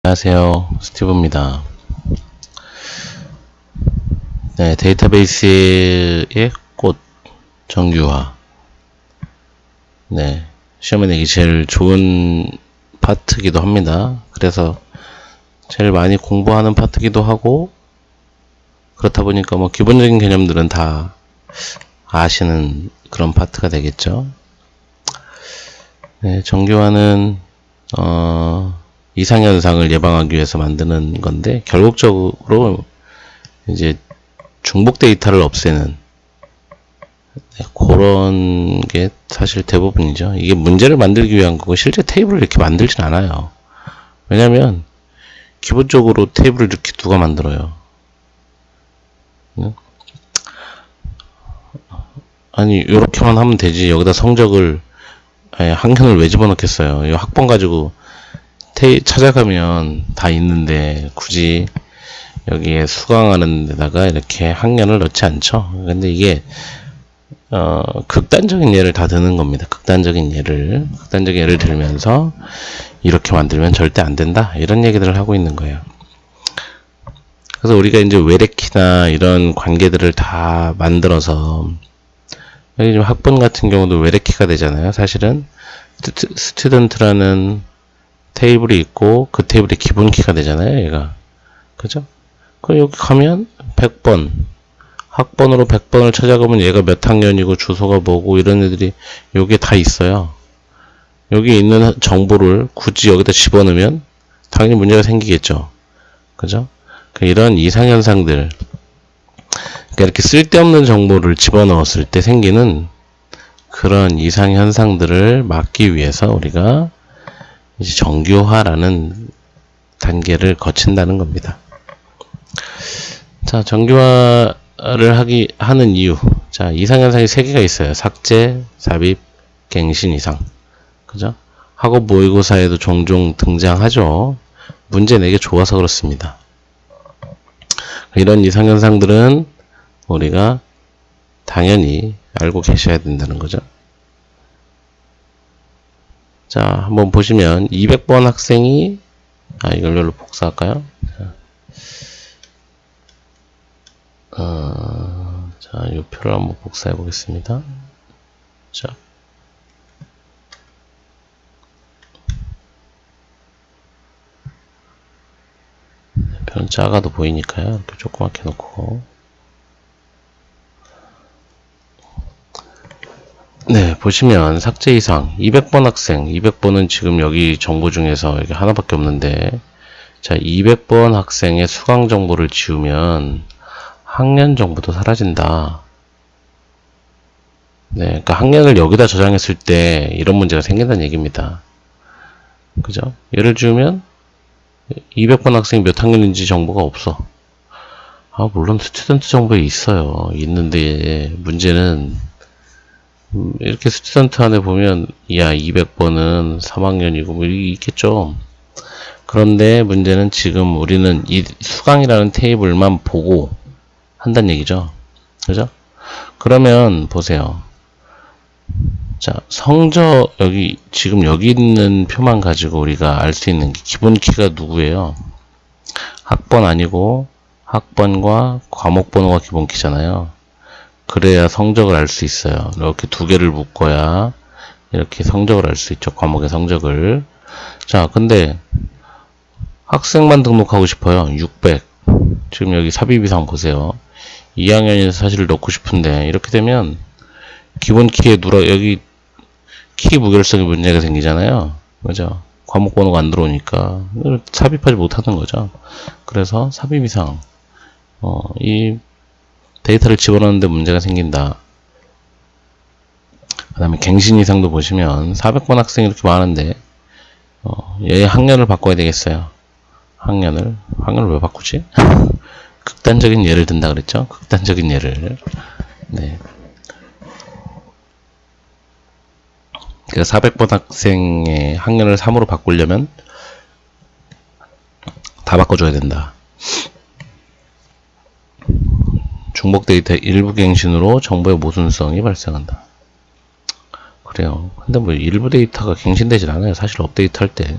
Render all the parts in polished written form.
안녕하세요. 스티브입니다. 네, 데이터베이스의 꽃, 정규화. 네, 시험에 내기 제일 좋은 파트기도 합니다. 그래서 제일 많이 공부하는 파트기도 하고, 그렇다 보니까 뭐 기본적인 개념들은 다 아시는 그런 파트가 되겠죠. 네, 정규화는, 이상현상을 예방하기 위해서 만드는 건데, 결국적으로 이제 중복 데이터를 없애는 그런 게 사실 대부분이죠. 이게 문제를 만들기 위한 거고 실제 테이블을 이렇게 만들진 않아요. 왜냐면 기본적으로 테이블을 이렇게 누가 만들어요. 아니 이렇게만 하면 되지 여기다 성적을 학년을 왜 집어넣겠어요. 이 학번 가지고 찾아가면 다 있는데 굳이 여기에 수강하는 데다가 이렇게 학년을 넣지 않죠. 근데 이게 극단적인 예를 다 드는 겁니다. 극단적인 예를 들면서 이렇게 만들면 절대 안 된다. 이런 얘기들을 하고 있는 거예요. 그래서 우리가 이제 외래키나 이런 관계들을 다 만들어서 여기 지금 학번 같은 경우도 외래키가 되잖아요. 사실은 스튜던트라는 테이블이 있고 그 테이블의 기본키가 되잖아요. 얘가. 그죠? 그럼 여기 가면 100번 학번으로 100번을 찾아가면 얘가 몇 학년이고 주소가 뭐고 이런 애들이 여기에 다 있어요. 여기 있는 정보를 굳이 여기다 집어넣으면 당연히 문제가 생기겠죠. 그죠? 이런 이상현상들, 그러니까 이렇게 쓸데없는 정보를 집어넣었을 때 생기는 그런 이상현상들을 막기 위해서 우리가 이제 정규화라는 단계를 거친다는 겁니다. 자, 정규화를 하는 이유. 자, 이상현상이 3개가 있어요. 삭제, 삽입, 갱신 이상. 그죠? 학업 모의고사에도 종종 등장하죠. 문제 내기 좋아서 그렇습니다. 이런 이상현상들은 우리가 당연히 알고 계셔야 된다는 거죠. 자, 한번 보시면 200번 학생이 이걸 여기로 복사할까요? 자, 이 표를 한번 복사해 보겠습니다. 자, 표는 작아도 보이니까요. 이렇게 조그맣게 놓고. 네, 보시면 삭제 이상 200번 학생, 200번은 지금 여기 정보 중에서 여기 하나밖에 없는데, 자, 200번 학생의 수강 정보를 지우면 학년 정보도 사라진다. 네, 그러니까 학년을 여기다 저장했을 때 이런 문제가 생긴다는 얘기입니다. 그죠? 예를 들면 200번 학생이 몇 학년인지 정보가 없어. 물론 스튜던트 정보에 있어요. 있는데 문제는 이렇게 스튜던트 안에 보면 200번은 3학년이고 뭐 있겠죠. 그런데 문제는 지금 우리는 이 수강이라는 테이블만 보고 한다는 얘기죠. 그죠? 그러면 보세요. 자, 성적 지금 여기 있는 표만 가지고 우리가 알 수 있는 게 기본 키가 누구예요? 학번 아니고 학번과 과목 번호가 기본 키잖아요. 그래야 성적을 알 수 있어요. 이렇게 두 개를 묶어야 이렇게 성적을 알 수 있죠. 과목의 성적을. 자, 근데 학생만 등록하고 싶어요. 600. 지금 여기 삽입 이상 보세요. 2학년에서 사실 넣고 싶은데 이렇게 되면 기본 키에 여기 키 무결성에 문제가 생기잖아요. 그죠? 과목 번호가 안 들어오니까 삽입하지 못하는 거죠. 그래서 삽입 이상 이 데이터를 집어넣는데 문제가 생긴다. 그 다음에 갱신 이상도 보시면 400번 학생이 이렇게 많은데 얘 학년을 바꿔야 되겠어요. 학년을 왜 바꾸지? 극단적인 예를 든다 그랬죠? 극단적인 예를. 네. 그러니까 400번 학생의 학년을 3으로 바꾸려면 다 바꿔줘야 된다. 중복 데이터 일부 갱신으로 정보의 모순성이 발생한다. 그래요. 근데 뭐 일부 데이터가 갱신되질 않아요. 사실 업데이트 할 때.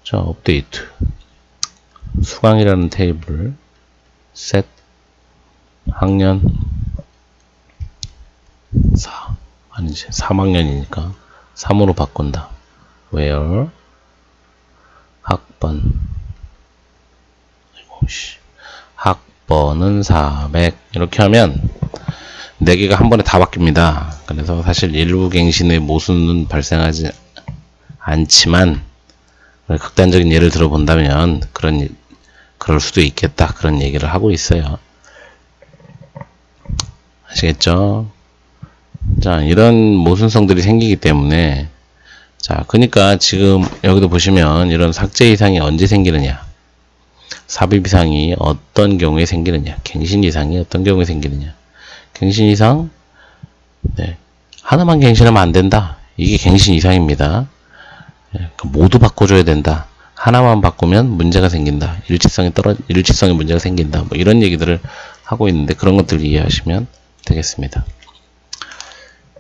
자, 업데이트. 수강이라는 테이블 set 학년 4 아니지 3학년이니까 3으로 바꾼다. where 학번은 400 이렇게 하면 4개가 한 번에 다 바뀝니다. 그래서 사실 일부갱신의 모순은 발생하지 않지만 극단적인 예를 들어본다면 그럴 수도 있겠다 그런 얘기를 하고 있어요. 아시겠죠? 자, 이런 모순성들이 생기기 때문에 자, 그러니까 지금 여기도 보시면 이런 삭제 이상이 언제 생기느냐, 삽입 이상이 어떤 경우에 생기느냐, 갱신 이상이 어떤 경우에 생기느냐. 갱신 이상, 네, 하나만 갱신하면 안 된다. 이게 갱신 이상입니다. 모두 바꿔줘야 된다. 하나만 바꾸면 문제가 생긴다. 일치성에 문제가 생긴다. 뭐 이런 얘기들을 하고 있는데 그런 것들을 이해하시면 되겠습니다.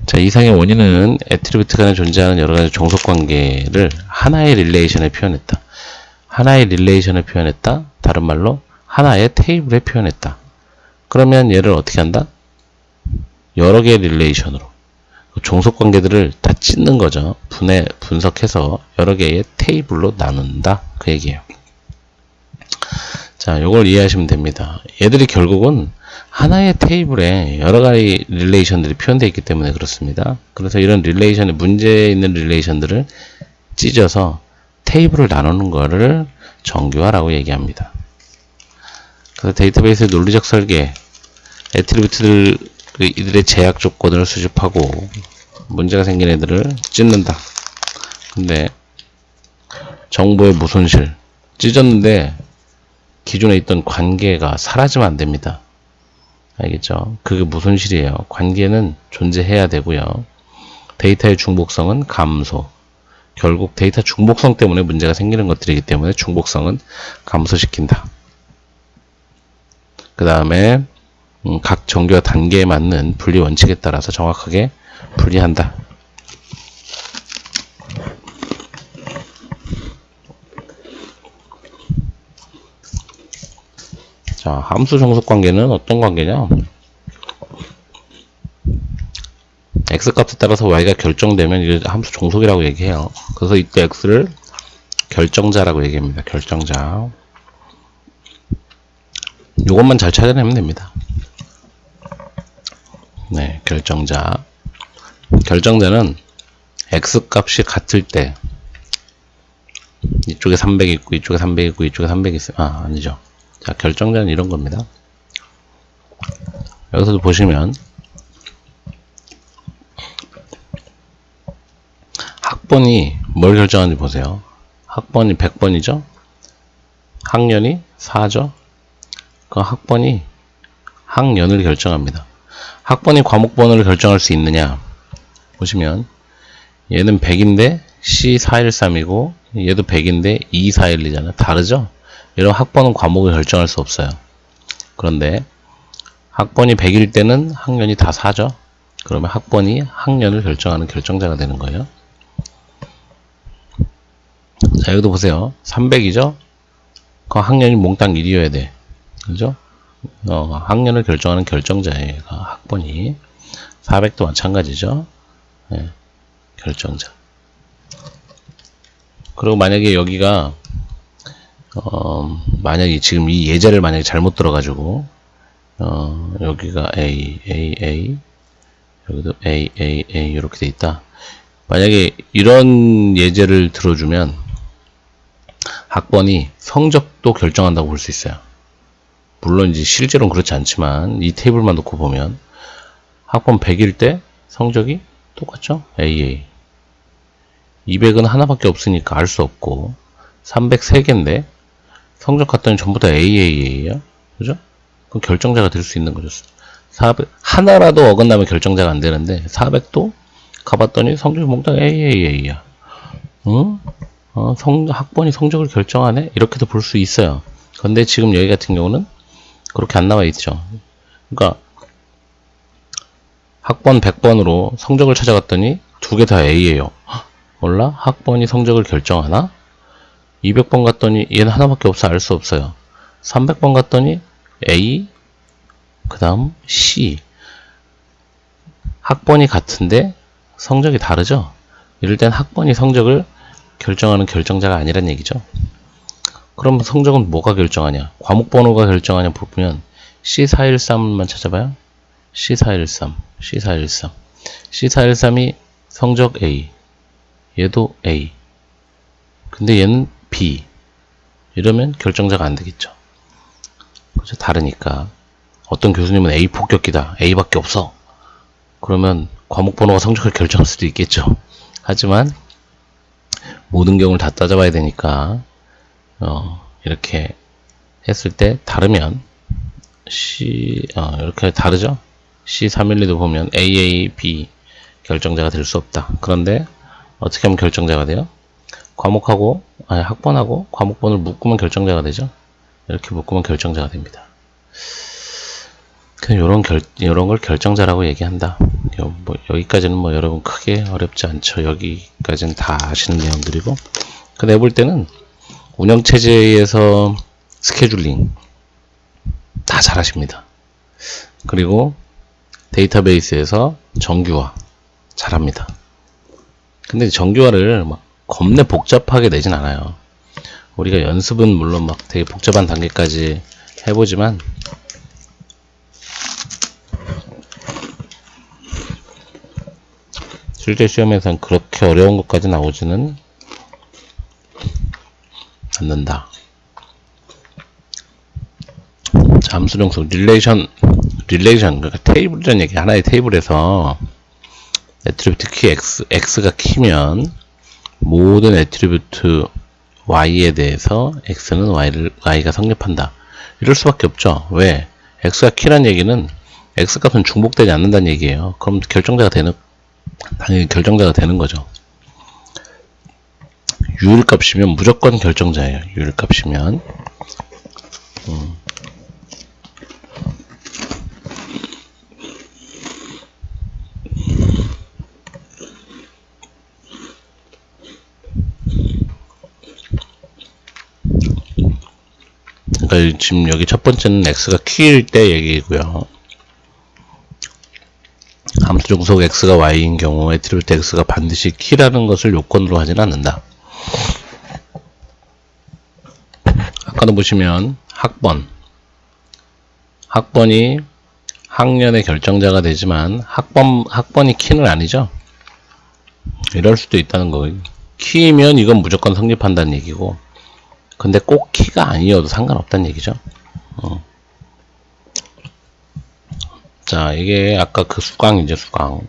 자, 이상의 원인은 애트리뷰트 간에 존재하는 여러 가지 종속 관계를 하나의 릴레이션에 표현했다. 하나의 릴레이션에 표현했다. 다른 말로 하나의 테이블에 표현했다. 그러면 얘를 어떻게 한다? 여러 개의 릴레이션으로 종속 관계들을 다 찢는 거죠. 분석해서 여러 개의 테이블로 나눈다. 그 얘기예요. 자, 요걸 이해하시면 됩니다. 얘들이 결국은 하나의 테이블에 여러 가지 릴레이션들이 표현되어 있기 때문에 그렇습니다. 그래서 이런 릴레이션에 문제 있는 릴레이션들을 찢어서 테이블을 나누는 거를 정규화라고 얘기합니다. 그래서 데이터베이스의 논리적 설계, 애트리뷰트들 이들의 제약 조건을 수집하고 문제가 생긴 애들을 찢는다. 근데 정보의 무손실, 찢었는데 기존에 있던 관계가 사라지면 안 됩니다. 알겠죠? 그게 무손실이에요. 관계는 존재해야 되고요. 데이터의 중복성은 감소. 결국 데이터 중복성 때문에 문제가 생기는 것들이기 때문에 중복성은 감소시킨다. 그 다음에 각 정규화 단계에 맞는 분리 원칙에 따라서 정확하게 분리한다. 자, 함수 종속 관계는 어떤 관계냐? x값에 따라서 y가 결정되면 이게 함수 종속이라고 얘기해요. 그래서 이때 x를 결정자라고 얘기합니다. 결정자. 요것만 잘 찾아내면 됩니다. 네, 결정자. 결정자는 x값이 같을 때 이쪽에 300 있고 이쪽에 300 있고 이쪽에 300 있어요. 아, 아니죠. 자, 결정자는 이런 겁니다. 여기서도 보시면 학번이 뭘 결정하는지 보세요. 학번이 100번이죠. 학년이 4죠. 그 학번이 학년을 결정합니다. 학번이 과목번호를 결정할 수 있느냐 보시면 얘는 100인데 C413이고 얘도 100인데 2412잖아요. 다르죠? 이런 학번은 과목을 결정할 수 없어요. 그런데 학번이 100일 때는 학년이 다 4죠. 그러면 학번이 학년을 결정하는 결정자가 되는 거예요. 자, 여기도 보세요. 300이죠? 그 학년이 몽땅 1이어야 돼. 그죠? 학년을 결정하는 결정자예요. 학번이. 400도 마찬가지죠. 네, 결정자. 그리고 만약에 여기가 만약에 지금 이 예제를 만약에 잘못 들어가지고 여기가 A 여기도 A 이렇게 돼 있다. 만약에 이런 예제를 들어주면 학번이 성적도 결정한다고 볼 수 있어요. 물론 이제 실제로는 그렇지 않지만 이 테이블만 놓고 보면 학번 100일 때 성적이 똑같죠? AA. 200은 하나밖에 없으니까 알 수 없고 300 3개인데 성적 갔더니 전부 다 AA예요. 그죠? 그럼 결정자가 될 수 있는 거죠. 400 하나라도 어긋나면 결정자가 안 되는데 400도 가봤더니 성적이 몽땅 AA야. 응? 학번이 성적을 결정하네? 이렇게도 볼 수 있어요. 근데 지금 여기 같은 경우는 그렇게 안 나와 있죠. 그러니까 학번 100번으로 성적을 찾아갔더니 두 개 다 A예요. 몰라? 학번이 성적을 결정하나? 200번 갔더니 얘는 하나밖에 없어. 알 수 없어요. 300번 갔더니 A, 그 다음 C. 학번이 같은데 성적이 다르죠? 이럴 땐 학번이 성적을 결정하는 결정자가 아니란 얘기죠. 그럼 성적은 뭐가 결정하냐? 과목 번호가 결정하냐 보면 C413만 찾아봐요. C413, C413. C413이 성적 A, 얘도 A. 근데 얘는 B. 이러면 결정자가 안 되겠죠. 그죠? 다르니까. 어떤 교수님은 A 폭격기다. A밖에 없어. 그러면 과목 번호가 성적을 결정할 수도 있겠죠. 하지만 모든 경우를 다 따져봐야 되니까 이렇게 했을 때 다르면 이렇게 다르죠. C312도 보면 AAB 결정자가 될 수 없다. 그런데 어떻게 하면 결정자가 돼요? 학번하고 과목번호를 묶으면 결정자가 되죠. 이렇게 묶으면 결정자가 됩니다. 그냥 요런 걸 결정자라고 얘기한다. 여기까지는 뭐 여러분 크게 어렵지 않죠. 여기까지는 다 아시는 내용들이고. 근데 해볼 때는 운영체제에서 스케줄링 다 잘하십니다. 그리고 데이터베이스에서 정규화 잘합니다. 근데 정규화를 막 겁내 복잡하게 내진 않아요. 우리가 연습은 물론 막 되게 복잡한 단계까지 해보지만 실제 시험에서는 그렇게 어려운 것까지 나오지는 않는다. 자, 함수 정수 릴레이션 그러니까 테이블이라는 얘기. 하나의 테이블에서 애트리뷰트 키 x가 키면 모든 애트리뷰트 y에 대해서 x는 y가 성립한다. 이럴 수밖에 없죠. 왜? x가 키란 얘기는 x 값은 중복되지 않는다는 얘기예요. 그럼 당연히 결정자가 되는 거죠. 유일값이면 무조건 결정자예요. 유일값이면. 그러니까 지금 여기 첫 번째는 x가 키일 때 얘기고요. 함수 종속 x가 y인 경우 애트리뷰트 x가 반드시 키라는 것을 요건으로 하지는 않는다. 아까도 보시면 학번이 학년의 결정자가 되지만 학번이 키는 아니죠. 이럴 수도 있다는 거예요. 키이면 이건 무조건 성립한다는 얘기고, 근데 꼭 키가 아니어도 상관없다는 얘기죠. 자, 이게 아까 그 수강이죠, 수강.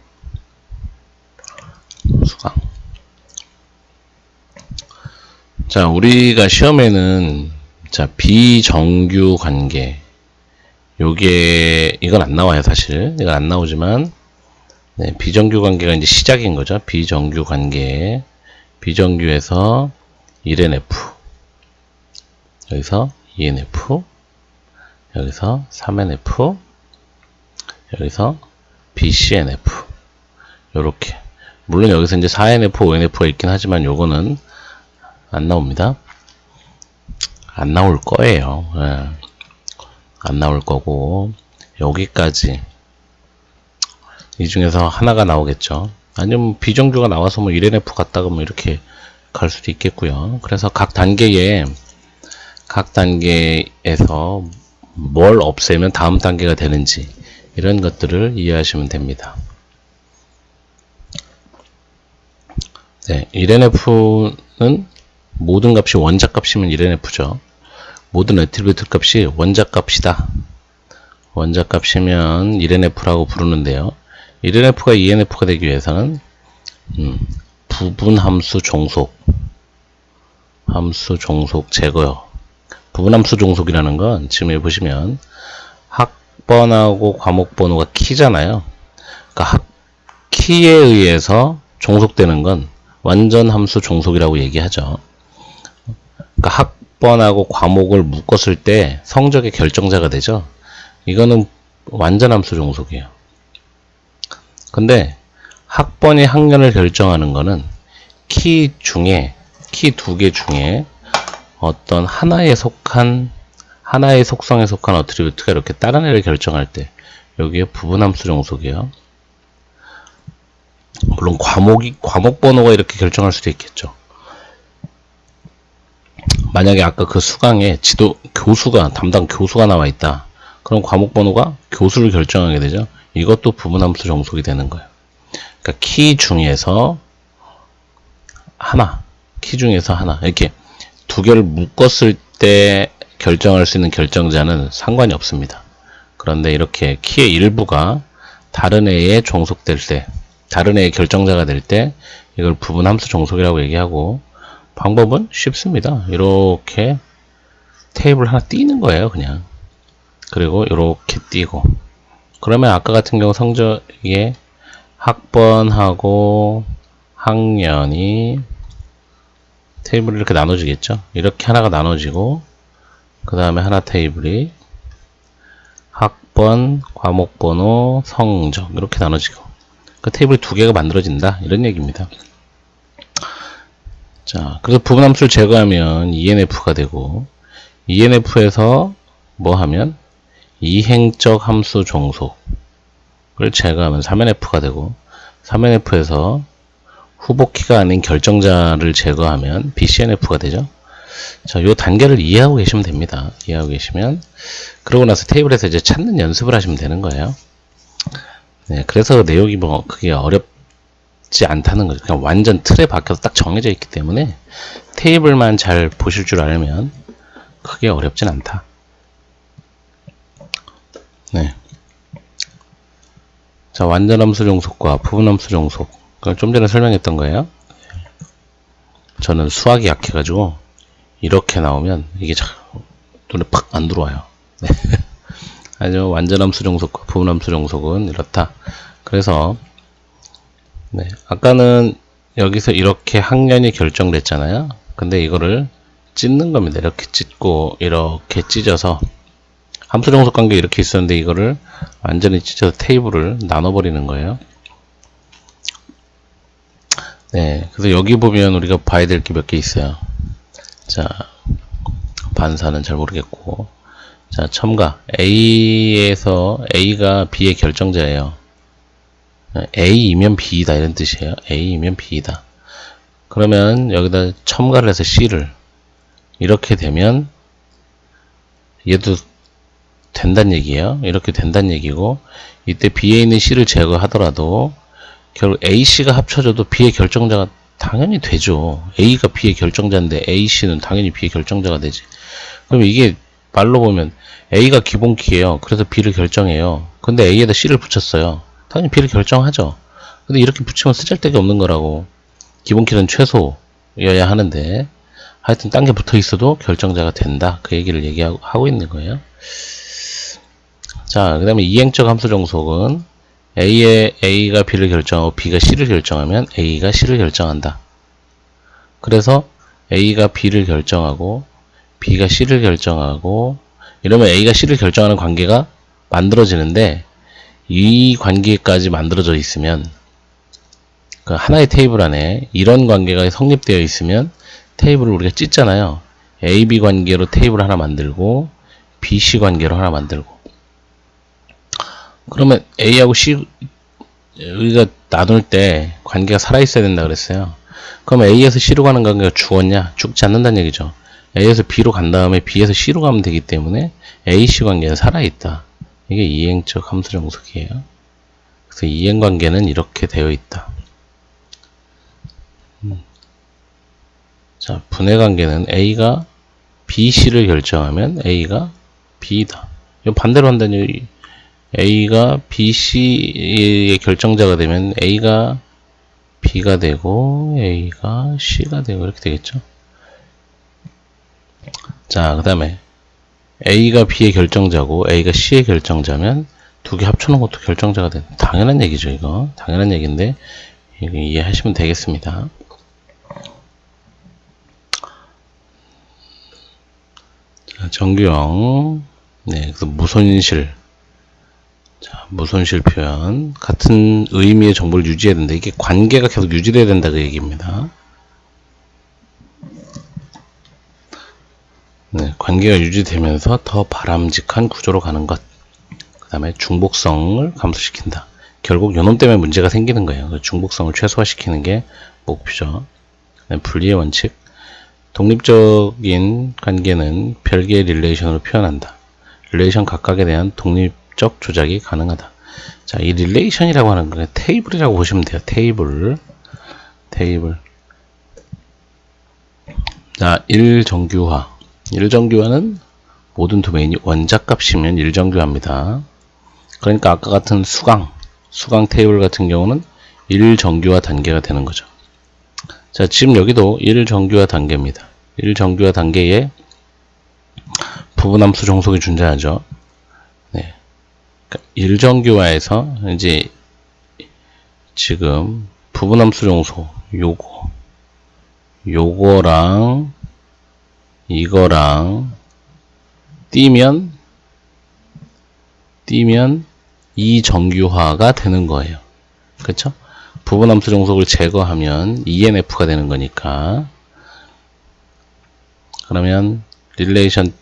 자, 우리가 시험에는, 자, 비정규 관계. 이건 안 나와요, 사실. 이건 안 나오지만, 네, 비정규 관계가 이제 시작인 거죠. 비정규 관계. 비정규에서 1NF. 여기서 2NF. 여기서 3NF. 여기서 BCNF. 요렇게. 물론 여기서 이제 4NF, 5NF가 있긴 하지만 요거는 안 나옵니다. 안 나올 거예요. 예. 안 나올 거고, 여기까지. 이 중에서 하나가 나오겠죠. 아니면 비정규가 나와서 뭐 1NF 갔다가 뭐 이렇게 갈 수도 있겠고요. 그래서 각 단계에서 뭘 없애면 다음 단계가 되는지, 이런 것들을 이해하시면 됩니다. 네, 1NF는 모든 값이 원작 값이면 1NF죠. 모든 애트리뷰트 값이 원작 값이다. 원작 값이면 1NF라고 부르는데요. 1NF가 2NF가 되기 위해서는 부분 함수 종속 제거요. 부분 함수 종속이라는 건 지금 여기 보시면 학번하고 과목 번호가 키잖아요. 그러니까 키에 의해서 종속되는 건 완전 함수 종속이라고 얘기하죠. 그러니까 학번하고 과목을 묶었을 때 성적의 결정자가 되죠. 이거는 완전 함수 종속이에요. 근데 학번이 학년을 결정하는 거는 키 두 개 중에 어떤 하나의 속성에 속한 어트리뷰트가 이렇게 다른 애를 결정할 때, 여기에 부분함수 종속이요. 물론 과목 번호가 이렇게 결정할 수도 있겠죠. 만약에 아까 그 수강에 담당 교수가 나와 있다. 그럼 과목 번호가 교수를 결정하게 되죠. 이것도 부분함수 종속이 되는 거예요. 그러니까 키 중에서 하나, 이렇게 두 개를 묶었을 때 결정할 수 있는 결정자는 상관이 없습니다. 그런데 이렇게 키의 일부가 다른 애에 종속될 때, 다른 애의 결정자가 될 때 이걸 부분함수 종속이라고 얘기하고, 방법은 쉽습니다. 이렇게 테이블 하나 띄는 거예요, 그냥. 그리고 이렇게 띄고, 그러면 아까 같은 경우 성적에 학번하고 학년이 테이블이 이렇게 나눠지겠죠. 이렇게 하나가 나눠지고, 그 다음에 하나 테이블이 학번, 과목번호, 성적 이렇게 나눠지고, 그 테이블 두 개가 만들어진다, 이런 얘기입니다. 자, 그래서 부분함수를 제거하면 ENF가 되고, ENF에서 뭐 하면 이행적 함수 종속을 제거하면 3NF가 되고, 3NF에서 후보키가 아닌 결정자를 제거하면 BCNF가 되죠. 자, 요 단계를 이해하고 계시면 됩니다. 이해하고 계시면, 그러고 나서 테이블에서 이제 찾는 연습을 하시면 되는 거예요. 네, 그래서 내용이 뭐 그게 어렵지 않다는 거죠. 그냥 완전 틀에 박혀서 딱 정해져 있기 때문에 테이블만 잘 보실 줄 알면 크게 어렵진 않다. 네. 자, 완전함수 종속과 부분함수 종속. 그걸 좀 전에 설명했던 거예요. 저는 수학이 약해가지고 이렇게 나오면 이게 눈에 팍 안 들어와요. 네. 아주 완전함수 종속과 부분함수 종속은 이렇다. 그래서 네, 아까는 여기서 이렇게 학년이 결정됐잖아요. 근데 이거를 찢는 겁니다. 이렇게 찢고 이렇게 찢어서 함수 종속 관계 이렇게 있었는데 이거를 완전히 찢어서 테이블을 나눠버리는 거예요. 네, 그래서 여기 보면 우리가 봐야 될 게 몇 개 있어요. 자, 반사는 잘 모르겠고, 자, 첨가 A에서 A가 B의 결정자예요. A이면 B이다 이런 뜻이에요. A이면 B이다. 그러면 여기다 첨가를 해서 C를 이렇게 되면 얘도 된다는 얘기예요. 이렇게 된다는 얘기고, 이때 B에 있는 C를 제거하더라도 결국 A, C가 합쳐져도 B의 결정자가 당연히 되죠. A가 B의 결정자인데 A, C는 당연히 B의 결정자가 되지. 그럼 이게 말로 보면 A가 기본키예요. 그래서 B를 결정해요. 근데 A에다 C를 붙였어요. 당연히 B를 결정하죠. 근데 이렇게 붙이면 쓰잘데기 없는 거라고. 기본키는 최소여야 하는데 하여튼 딴 게 붙어 있어도 결정자가 된다. 그 얘기를 하고 있는 거예요. 자, 그 다음에 이행적 함수 종속은 A가 B를 결정하고 B가 C를 결정하면 A가 C를 결정한다. 그래서 A가 B를 결정하고 B가 C를 결정하고 이러면 A가 C를 결정하는 관계가 만들어지는데, 이 관계까지 만들어져 있으면 그 하나의 테이블 안에 이런 관계가 성립되어 있으면 테이블을 우리가 찢잖아요. AB 관계로 테이블 하나 만들고 BC 관계로 하나 만들고, 그러면 A하고 C 우리가 나눌 때 관계가 살아있어야 된다 그랬어요. 그럼 A에서 C로 가는 관계가 죽었냐? 죽지 않는다는 얘기죠. A에서 B로 간 다음에 B에서 C로 가면 되기 때문에 AC 관계는 살아있다. 이게 이행적 함수 종속이에요. 그래서 이행 관계는 이렇게 되어 있다. 자, 분해 관계는 A가 BC를 결정하면 A가 B다. 이거 반대로 한다는 얘기. A가 BC의 결정자가 되면 A가 B가 되고 A가 C가 되고 이렇게 되겠죠. 자, 그 다음에 A가 B의 결정자고 A가 C의 결정자면 두 개 합쳐놓은 것도 결정자가 된다. 당연한 얘기죠. 이거 당연한 얘기인데 이거 이해하시면 되겠습니다. 자, 정규형. 네, 그래서 무손실. 자, 무손실 표현. 같은 의미의 정보를 유지해야 된다. 이게 관계가 계속 유지돼야 된다 그 얘기입니다. 관계가 유지되면서 더 바람직한 구조로 가는 것. 그 다음에 중복성을 감소시킨다. 결국 요놈 때문에 문제가 생기는 거예요. 중복성을 최소화시키는 게 목표죠. 분리의 원칙. 독립적인 관계는 별개의 릴레이션으로 표현한다. 릴레이션 각각에 대한 독립적 조작이 가능하다. 자, 이 릴레이션이라고 하는 거는 테이블이라고 보시면 돼요. 테이블. 자, 1정규화. 1정규화는 모든 도메인이 원자값이면 1정규화입니다. 그러니까 아까 같은 수강 테이블 같은 경우는 1정규화 단계가 되는 거죠. 자, 지금 여기도 1정규화 단계입니다. 1정규화 단계에 부분함수 종속이 존재하죠. 네. 그러니까 1정규화에서 이제 지금 부분함수 종속 요거랑 이거랑 띄면 이 정규화가 되는 거예요. 그쵸? 부분함수 종속을 제거하면 ENF가 되는 거니까. 그러면 릴레이션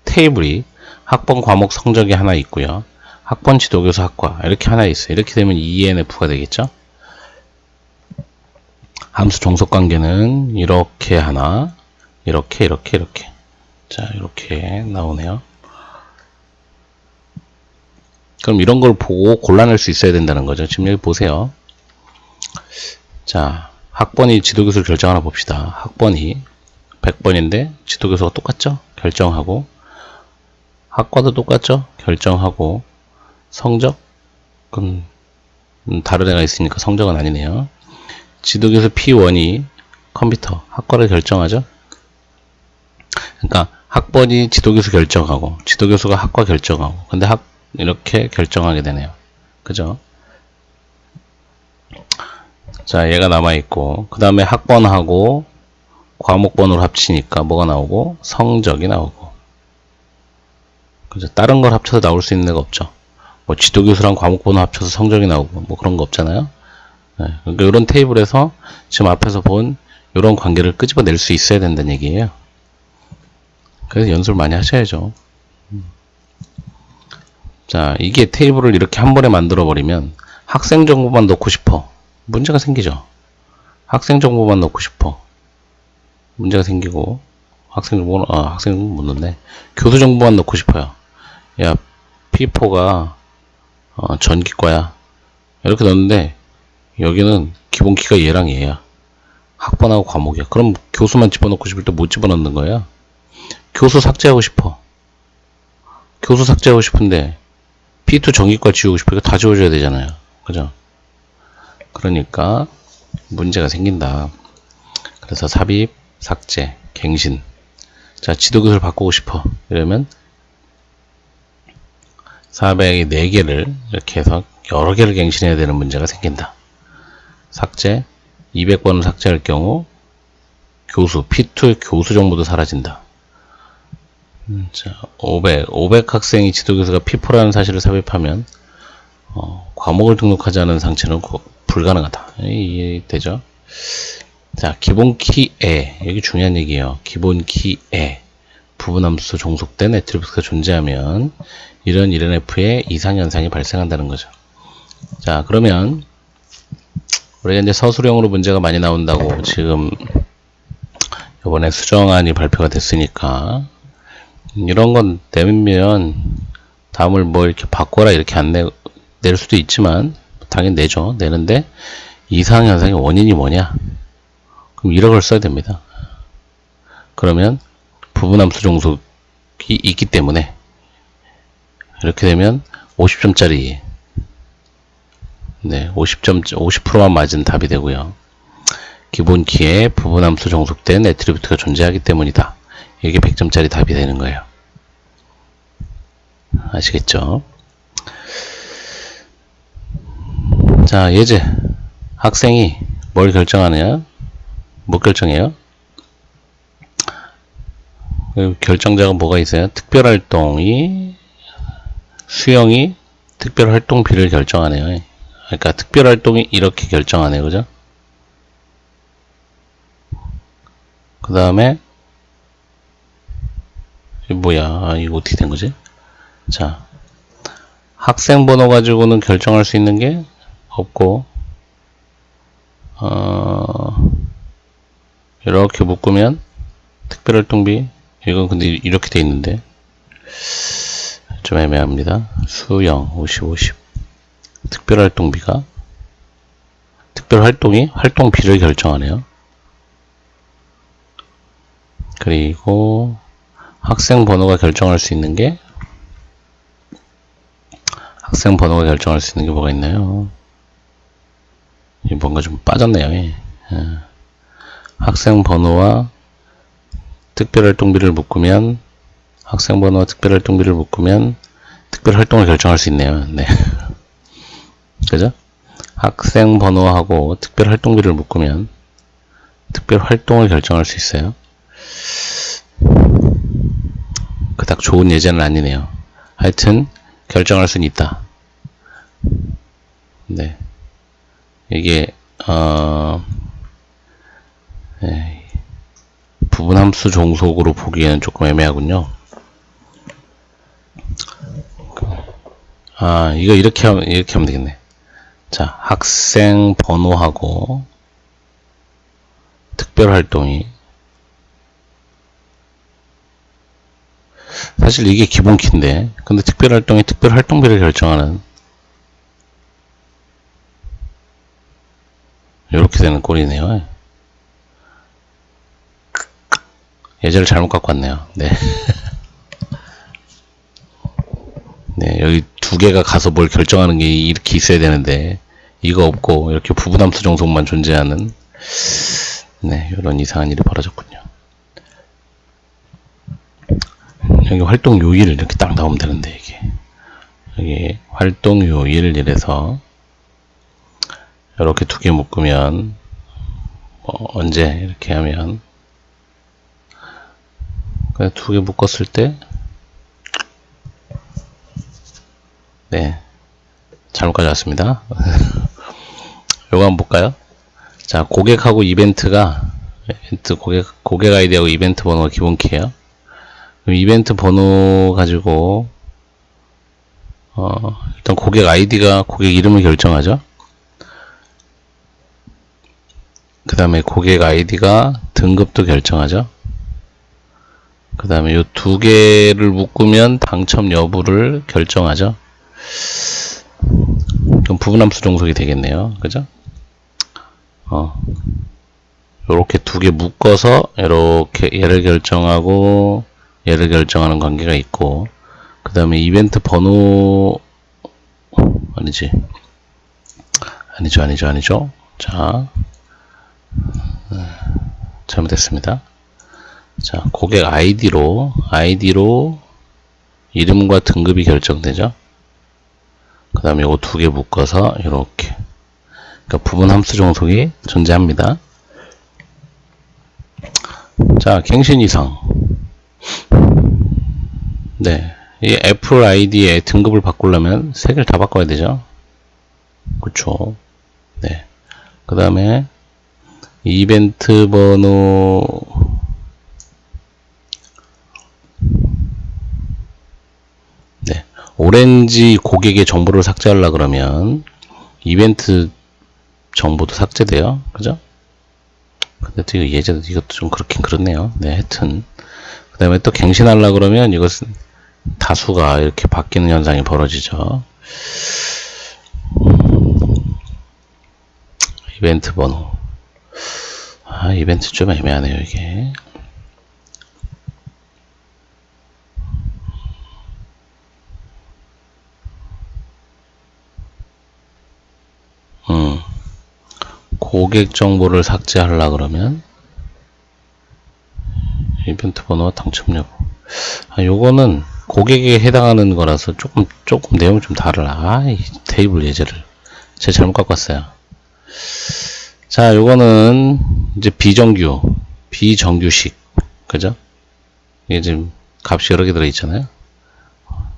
테이블이 학번 과목 성적이 하나 있고요. 학번 지도교수 학과 이렇게 하나 있어요. 이렇게 되면 ENF가 되겠죠? 함수 종속 관계는 이렇게 하나, 이렇게. 자, 이렇게 나오네요. 그럼 이런 걸 보고 골라낼 수 있어야 된다는 거죠. 지금 여기 보세요. 자, 학번이 지도교수를 결정하나 봅시다. 학번이 100번인데 지도교수가 똑같죠? 결정하고 학과도 똑같죠? 결정하고 성적은 다른 애가 있으니까 성적은 아니네요. 지도교수 P1이 컴퓨터 학과를 결정하죠? 그러니까 학번이 지도교수 결정하고 지도교수가 학과 결정하고 근데 이렇게 결정하게 되네요. 그죠? 자, 얘가 남아있고 그 다음에 학번하고 과목번호를 합치니까 뭐가 나오고 성적이 나오고 그죠? 다른 걸 합쳐서 나올 수 있는 애가 없죠. 뭐 지도교수랑 과목번호 합쳐서 성적이 나오고 뭐 그런 거 없잖아요. 네, 그러니까 이런 테이블에서 지금 앞에서 본 이런 관계를 끄집어낼 수 있어야 된다는 얘기예요. 그래서 연습을 많이 하셔야죠. 자, 이게 테이블을 이렇게 한 번에 만들어 버리면 학생 정보만 넣고 싶어. 문제가 생기죠. 학생 정보만 넣고 싶어. 문제가 생기고 학생 정보는 학생 정보 못 넣네. 교수 정보만 넣고 싶어요. 야, P4가 전기과야. 이렇게 넣었는데 여기는 기본 키가 얘랑 얘야. 학번하고 과목이야. 그럼 교수만 집어넣고 싶을 때 못 집어넣는 거야. 교수 삭제하고 싶어. 교수 삭제하고 싶은데 P2 전기과 지우고 싶어. 이거 다 지워줘야 되잖아요. 그죠? 그러니까 문제가 생긴다. 그래서 삽입, 삭제, 갱신. 자, 지도교수를 바꾸고 싶어. 이러면 404개를 이렇게 해서 여러 개를 갱신해야 되는 문제가 생긴다. 삭제, 200번을 삭제할 경우 교수, P2 교수 정보도 사라진다. 자, 500 학생이 지도교수가 P4라는 사실을 삽입하면 과목을 등록하지 않은 상태는 불가능하다. 이해되죠? 자, 기본 키에 여기 중요한 얘기예요. 기본 키에 부분함수 종속된 애트리뷰트가 존재하면 이런 F의 이상현상이 발생한다는 거죠. 자, 그러면 우리가 이제 서술형으로 문제가 많이 나온다고 지금 이번에 수정안이 발표가 됐으니까 이런 건 내면 다음을 뭐 이렇게 바꿔라 이렇게 안 낼 수도 있지만 당연히 내죠. 내는데 이상현상의 원인이 뭐냐? 그럼 1억을 써야 됩니다. 그러면 부분함수 종속이 있기 때문에 이렇게 되면 50점짜리 50%만 맞은 답이 되고요. 기본 키에 부분함수 종속된 애트리뷰트가 존재하기 때문이다. 이게 100점짜리 답이 되는 거예요. 아시겠죠? 자, 예제. 학생이 뭘 결정하느냐? 못 결정해요? 결정자가 뭐가 있어요? 특별활동이, 수영이 특별활동비를 결정하네요. 그러니까 특별활동이 이렇게 결정하네요. 그죠? 그 다음에 이거 뭐야? 아, 이거 어떻게 된 거지? 자, 학생 번호 가지고는 결정할 수 있는 게 없고, 이렇게 묶으면 특별활동비, 이건 근데 이렇게 돼 있는데 좀 애매합니다. 수영 50, 50. 특별활동비가 특별활동이 활동비를 결정하네요. 그리고 학생 번호가 결정할 수 있는 게 뭐가 있나요? 뭔가 좀 빠졌네요. 학생 번호와 특별활동비를 묶으면 특별활동을 결정할 수 있네요. 네. 그죠? 학생 번호하고 특별활동비를 묶으면 특별활동을 결정할 수 있어요. 그닥 좋은 예제는 아니네요. 하여튼 결정할 수는 있다. 네. 이게 부분함수 종속으로 보기에는 조금 애매하군요. 이거 이렇게 하면 되겠네. 자, 학생 번호하고 특별활동이, 사실 이게 기본 키인데, 근데 특별활동이 특별활동비를 결정하는, 이렇게 되는 꼴이네요. 예제를 잘못 갖고 왔네요. 네. 네, 여기 두 개가 가서 뭘 결정하는 게 이렇게 있어야 되는데, 이거 없고, 이렇게 부분함수 종속만 존재하는, 네, 이런 이상한 일이 벌어졌군요. 여기 활동 요일 이렇게 딱 나오면 되는데, 이게. 여기 활동 요일 이래서, 이렇게 두 개 묶으면, 언제, 이렇게 하면, 두 개 묶었을 때, 네, 잘못 가져왔습니다. 요거 한번 볼까요? 자, 고객하고 고객 아이디하고 이벤트 번호가 기본 키예요. 그럼 이벤트 번호 가지고 일단 고객 아이디가 고객 이름을 결정하죠. 그 다음에 고객 아이디가 등급도 결정하죠. 그 다음에 요 두 개를 묶으면 당첨 여부를 결정하죠. 그럼 부분함수 종속이 되겠네요. 그죠? 요렇게 두 개 묶어서 이렇게 얘를 결정하고 얘를 결정하는 관계가 있고, 그 다음에 이벤트 번호 아니죠. 자, 잘못했습니다. 자, 고객 아이디로 이름과 등급이 결정되죠. 그 다음에 요거 두 개 묶어서 이렇게, 그러니까 부분 함수 종속이 존재합니다. 자, 갱신 이상. 네, 이 애플 아이디의 등급을 바꾸려면 세 개를 다 바꿔야 되죠. 그쵸. 네. 그 다음에 이벤트 번호, 네, 오렌지 고객의 정보를 삭제하려 그러면 이벤트 정보도 삭제돼요. 그죠? 근데 또 이것도 좀 그렇긴 그렇네요. 네, 하여튼. 그 다음에 또 갱신하려 그러면 이것은 다수가 이렇게 바뀌는 현상이 벌어지죠. 이벤트 번호. 이벤트 좀 애매하네요, 이게. 고객 정보를 삭제하려 그러면 이벤트 번호와 당첨 여부. 요거는 고객에 해당하는 거라서 조금 내용이 좀 다르라. 이 테이블 예제를 제가 잘못 갖고 왔어요. 자, 요거는 이제 비정규식. 그죠? 이게 지금 값이 여러 개 들어있잖아요.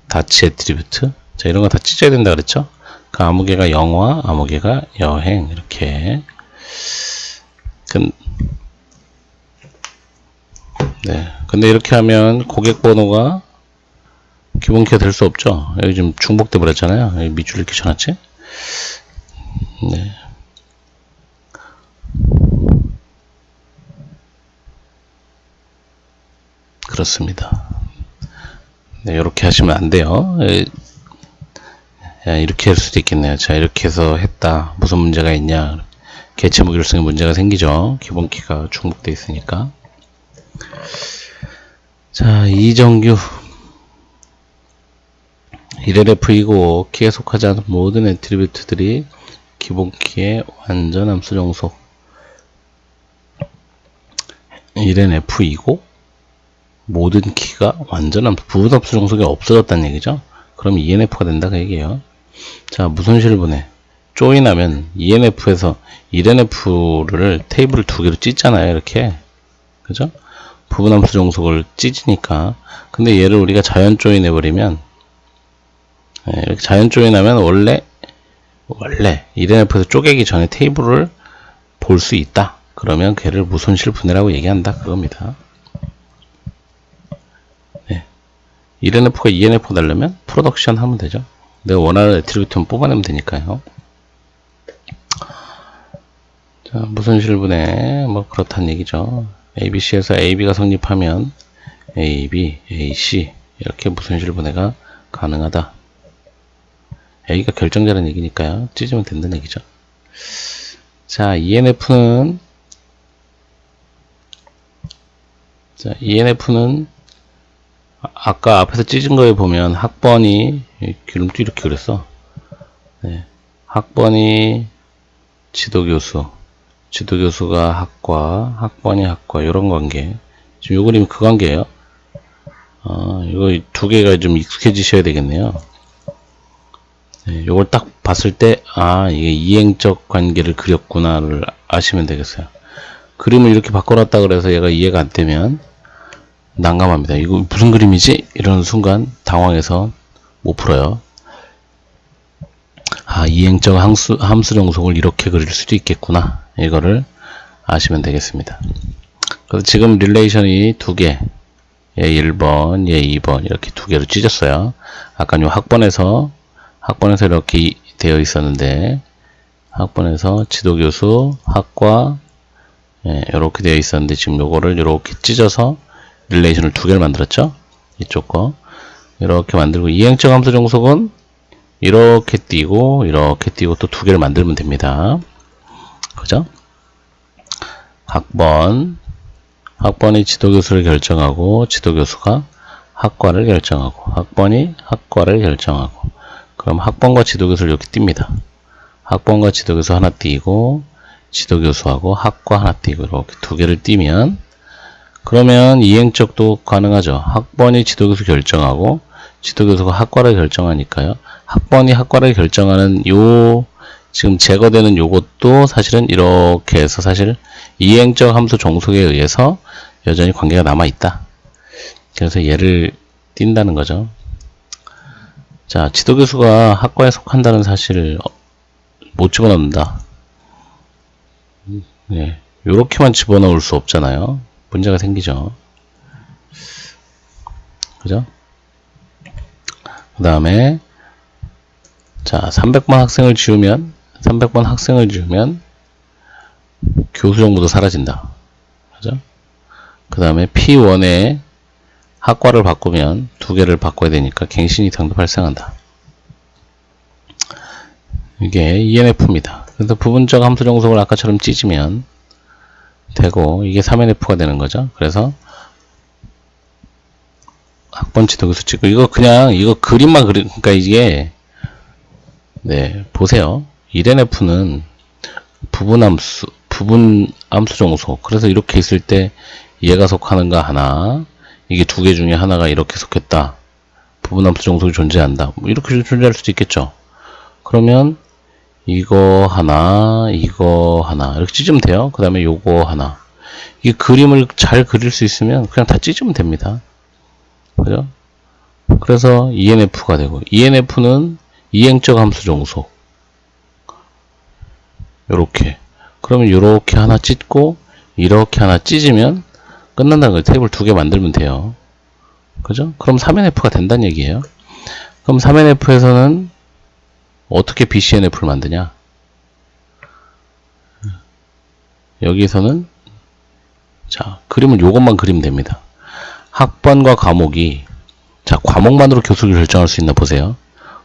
다치 애트리뷰트. 자, 이런 거 다 찢어야 된다 그랬죠? 그 아무 개가 영화, 아무 개가 여행, 이렇게. 네. 근데 이렇게 하면 고객 번호가 기본키가 될 수 없죠. 여기 지금 중복돼 버렸잖아요. 여기 밑줄 이렇게 쳐놨지? 네. 그렇습니다. 네, 이렇게 하시면 안 돼요. 이렇게 할 수도 있겠네요. 자, 이렇게 해서 했다. 무슨 문제가 있냐. 개체 무결성에 문제가 생기죠. 기본키가 중복돼 있으니까. 자, 이정규 1LF이고 키에 속하지 않은 모든 애트리뷰트들이 기본키의 완전 함수 종속 1NF이고 모든 키가 완전 함수 부분 함수 종속이 없어졌다는 얘기죠. 그럼 ENF가 된다 그 얘기예요. 자, 무손실 분해 조인하면 ENF에서 1NF를 테이블을 두 개로 찢잖아요. 이렇게 그죠? 부분 함수 종속을 찢으니까. 근데 얘를 우리가 자연 조인 해버리면 이렇게 자연 조인하면 원래 1NF에서 쪼개기 전에 테이블을 볼 수 있다. 그러면 걔를 무손실 분해라고 얘기한다. 그겁니다. 네. 1NF가 2NF 되려면 프로덕션 하면 되죠. 내가 원하는 애트리뷰트만 뽑아내면 되니까요. 자, 무손실 분해 뭐 그렇다는 얘기죠. ABC에서 AB가 성립하면 AB, AC 이렇게 무손실 분해가 가능하다. A가 결정자라는 얘기니까요. 찢으면 된다는 얘기죠. 자, ENF는 아까 앞에서 찢은 거에 보면 학번이 기름도 이렇게 그랬어. 네. 학번이 지도교수가 학과, 학번이 학과 이런 관계. 지금 요 그림이 그 관계예요. 이거 두 개가 좀 익숙해지셔야 되겠네요. 네, 요걸 딱 봤을 때, 이게 이행적 관계를 그렸구나를 아시면 되겠어요. 그림을 이렇게 바꿔놨다 그래서 얘가 이해가 안 되면 난감합니다. 이거 무슨 그림이지? 이런 순간 당황해서 못 풀어요. 이행적 함수 종속을 이렇게 그릴 수도 있겠구나. 이거를 아시면 되겠습니다. 그래서 지금 릴레이션이 두 개, 얘 1번, 얘 2번 이렇게 두 개로 찢었어요. 아까 요 학번에서 이렇게 되어 있었는데 학번에서 지도교수, 학과 이렇게 되어 있었는데 지금 요거를 이렇게 찢어서 릴레이션을 두 개를 만들었죠. 이쪽 거 이렇게 만들고 이행적 함수 종속은 이렇게 띄고 또 두 개를 만들면 됩니다. 그죠? 학번이 지도교수를 결정하고 지도교수가 학과를 결정하고 학번이 학과를 결정하고 그럼 학번과 지도교수를 이렇게 띕니다. 학번과 지도교수 하나 띄고 지도교수하고 학과 하나 띄고 이렇게 두 개를 띄면 그러면 이행적도 가능하죠. 학번이 지도교수 결정하고 지도교수가 학과를 결정하니까요. 학번이 학과를 결정하는 지금 제거되는 요것도 사실은 이렇게 해서 사실 이행적 함수 종속에 의해서 여전히 관계가 남아있다. 그래서 얘를 띈다는 거죠. 자, 지도교수가 학과에 속한다는 사실을 못 집어넣는다. 네, 요렇게만 집어넣을 수 없잖아요. 문제가 생기죠. 그죠? 그 다음에 자, 300번 학생을 지우면 교수 정보도 사라진다. 그죠? 그 다음에 P1에 학과를 바꾸면 두 개를 바꿔야 되니까 갱신 이상도 발생한다. 이게 ENF입니다. 그래서 부분적 함수 종속을 아까처럼 찢으면 되고 이게 3NF가 되는 거죠. 그래서 학번 지도교수 찍고 이거 그림만 그러니까 이게 보세요. 1NF는 부분 함수 종속. 그래서 이렇게 있을 때 얘가 속하는가 하나, 이게 두 개 중에 하나가 이렇게 속했다. 부분 함수 종속이 존재한다. 뭐 이렇게 존재할 수도 있겠죠. 그러면 이거 하나 이렇게 찢으면 돼요. 그 다음에 요거 하나. 이 그림을 잘 그릴 수 있으면 그냥 다 찢으면 됩니다. 그죠? 그래서 ENF가 되고 ENF는 이행적 함수 종속. 요렇게. 그러면 요렇게 하나 찢고 이렇게 하나 찢으면 끝난다는 거예요. 테이블 2개 만들면 돼요. 그죠? 그럼 3NF가 된다는 얘기예요. 그럼 3NF에서는 어떻게 BCNF를 만드냐? 여기에서는 자, 그림을 요것만 그리면 됩니다. 학번과 과목이 자, 과목만으로 교수를 결정할 수 있나 보세요.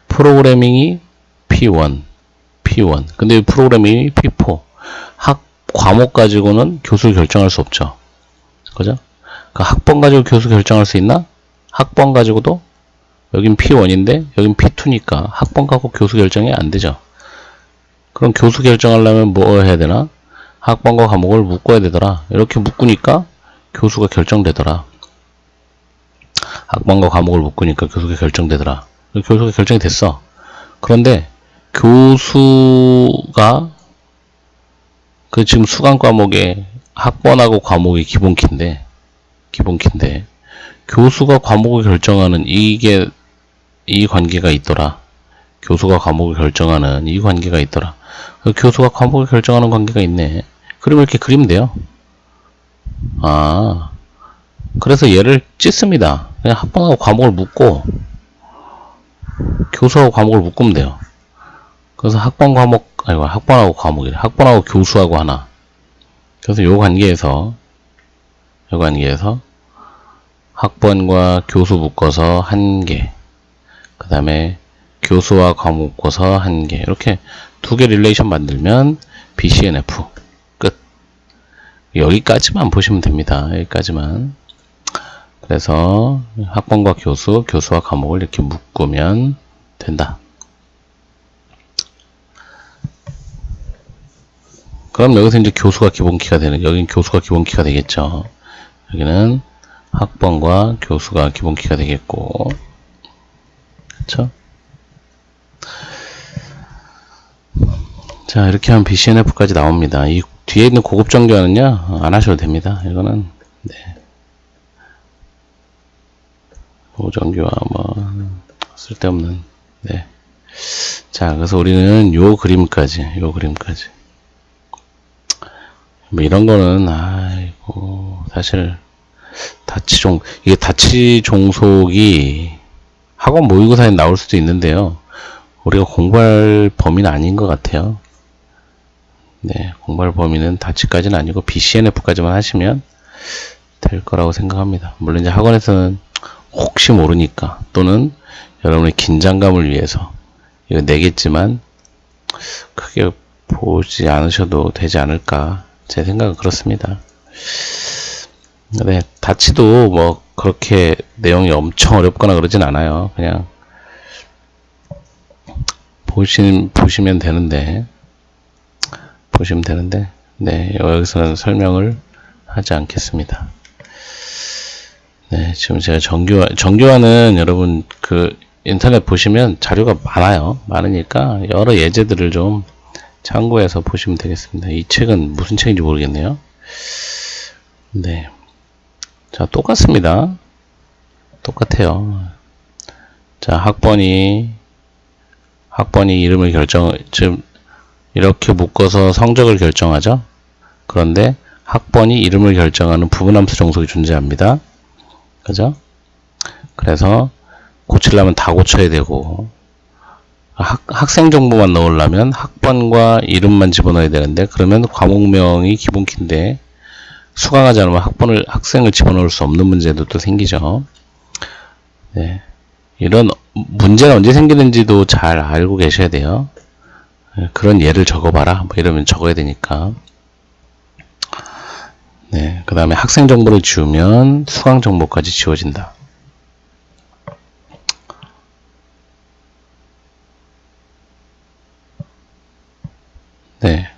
프로그래밍이 P1, P1. 근데 프로그래밍이 P4. 과목 가지고는 교수를 결정할 수 없죠. 그죠? 그 학번 가지고 교수 결정할 수 있나? 학번 가지고도 여긴 P1인데 여긴 P2니까 학번 갖고 교수 결정이 안 되죠. 그럼 교수 결정하려면 뭐 해야 되나? 학번과 과목을 묶어야 되더라. 이렇게 묶으니까 교수가 결정되더라. 학번과 과목을 묶으니까 교수가 결정되더라. 교수가 결정이 됐어. 그런데 교수가 그 지금 수강 과목에 학번하고 과목이 기본키인데 교수가 과목을 결정하는 이 관계가 있더라. 교수가 과목을 결정하는 이 관계가 있더라. 교수가 과목을 결정하는 관계가 있네. 그러면 이렇게 그리면 돼요. 아, 그래서 얘를 찢습니다. 그냥 학번하고 과목을 묶고 교수하고 과목을 묶으면 돼요. 그래서 학번하고 과목이래. 학번하고 교수하고 하나. 그래서 요 관계에서 학번과 교수 묶어서 한 개. 그 다음에 교수와 과목 묶어서 한 개. 이렇게 두 개 릴레이션 만들면 BCNF. 끝. 여기까지만 보시면 됩니다. 여기까지만. 그래서 학번과 교수와 과목을 이렇게 묶으면 된다. 그럼 여기서 이제 교수가 기본키가 여긴 교수가 기본키가 되겠죠. 여기는 학번과 교수가 기본키가 되겠고, 그쵸? 자, 이렇게 하면 BCNF까지 나옵니다. 이 뒤에 있는 고급 정교화는요, 안 하셔도 됩니다. 이거는, 네. 고급 정교화, 쓸데없는, 네. 자, 그래서 우리는 요 그림까지. 뭐 이런 거는, 아이고, 사실, 이게 다치 종속이 학원 모의고사에 나올 수도 있는데요. 우리가 공부할 범위는 아닌 것 같아요. 네, 공부할 범위는 다치까지는 아니고 BCNF까지만 하시면 될 거라고 생각합니다. 물론 이제 학원에서는 혹시 모르니까 또는 여러분의 긴장감을 위해서 이거 내겠지만 크게 보지 않으셔도 되지 않을까 제 생각은 그렇습니다. 네, 다치도 뭐 그렇게 내용이 엄청 어렵거나 그러진 않아요. 그냥 보시면 되는데 네, 여기서는 설명을 하지 않겠습니다. 네, 지금 제가 정교화는 여러분 그 인터넷 보시면 자료가 많으니까 여러 예제들을 좀 참고해서 보시면 되겠습니다. 이 책은 무슨 책인지 모르겠네요. 네. 자, 똑같습니다. 똑같아요. 자, 학번이 이름을 지금 이렇게 묶어서 성적을 결정하죠. 그런데 학번이 이름을 결정하는 부분함수 정속이 존재합니다. 그죠? 그래서 고치려면 다 고쳐야 되고 학생 정보만 넣으려면 학번과 이름만 집어넣어야 되는데 그러면 과목명이 기본키인데 수강하지 않으면 학생을 집어넣을 수 없는 문제도 또 생기죠. 네. 이런 문제가 언제 생기는지도 잘 알고 계셔야 돼요. 그런 예를 적어봐라. 뭐 이러면 적어야 되니까. 네. 그 다음에 학생 정보를 지우면 수강 정보까지 지워진다. 네.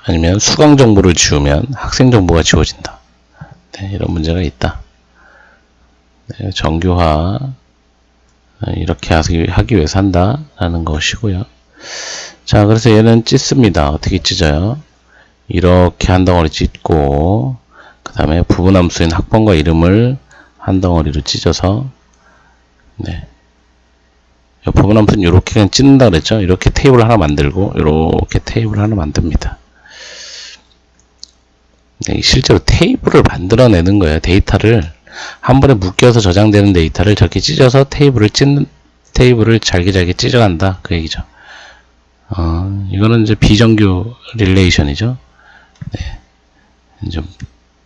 아니면 수강 정보를 지우면 학생 정보가 지워진다. 네, 이런 문제가 있다. 네, 정교화 이렇게 하기 위해서 한다라는 것이고요. 자, 그래서 얘는 찢습니다. 어떻게 찢어요? 이렇게 한 덩어리 찢고 그 다음에 부분함수인 학번과 이름을 한 덩어리로 찢어서 네. 부분함수는 이렇게 그냥 찢는다 그랬죠? 이렇게 테이블 하나 만들고 이렇게 테이블 하나 만듭니다. 네, 실제로 테이블을 만들어내는 거예요. 데이터를 한 번에 묶여서 저장되는 데이터를 저렇게 찢어서 테이블을 잘게 찢어간다. 그 얘기죠. 이거는 이제 비정규 릴레이션이죠. 네. 이제